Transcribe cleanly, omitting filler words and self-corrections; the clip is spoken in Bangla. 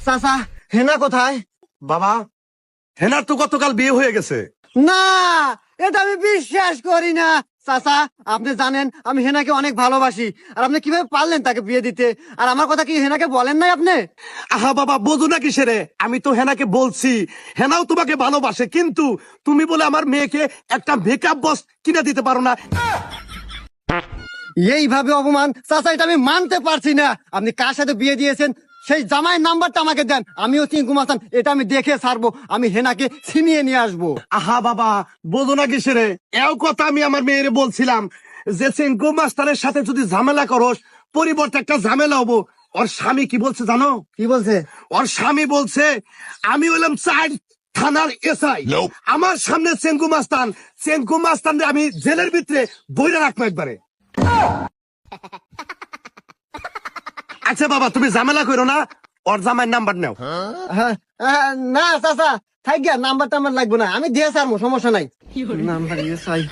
চাচা হেনা কোথায়? বাবা, হেনার তো গতকাল বিয়ে হয়ে গেছে। না, এটা আমি বিশ্বাস করি না। চাচা আপনি জানেন আমি হেনাকে অনেক ভালোবাসি, আর আপনি কিভাবে পারলেন তাকে বিয়ে দিতে? আর আমার কথা কি হেনাকে বলেন নাই আপনি? আহা বাবা, বোঝো না কিসে রে? আমি তো হেনাকে বলছি, হেনাও তোমাকে ভালোবাসে, কিন্তু তুমি বলে আমার মেয়েকে একটা মেকআপ বক্স কিনে দিতে পারো না। এইভাবে অপমান চাচা, এটা আমি মানতে পারছি না। আপনি কার সাথে বিয়ে দিয়েছেন সেই জামাইয়ের নাম্বারটা আমাকে দেন, আমিও চিঙ্কু মাস্তান এটা আমি দেখে ছাড়বো। আমি হেনাকে ছিনিয়ে নিয়ে আসবো। আহা বাবা, বোঝো না কিসে রে? এও কথা আমি আমার মেয়েরে বলছিলাম যে চেঙ্কু মাস্টারের সাথে যদি ঝামেলা করস, পরিবর্তে একটা ঝামেলা হবো। ওর স্বামী কি বলছে জানো? কি বলছে? ওর স্বামী বলছে আমি হইলাম চার থানার এসআই, আমার সামনে চেঙ্কু মাস্তান আমি জেলের ভিতরে বইরা রাখবো একবারে। আচ্ছা বাবা, তুমি ঝামেলা করো না, ওর জামাইয়ের নাম্বার নাও। হ্যাঁ, না চাচা থাক গিয়া, নাম্বার টাম্বার লাগবে না, আমি দিয়ে ছাড়বো, সমস্যা নাই। নাম্বার চাই।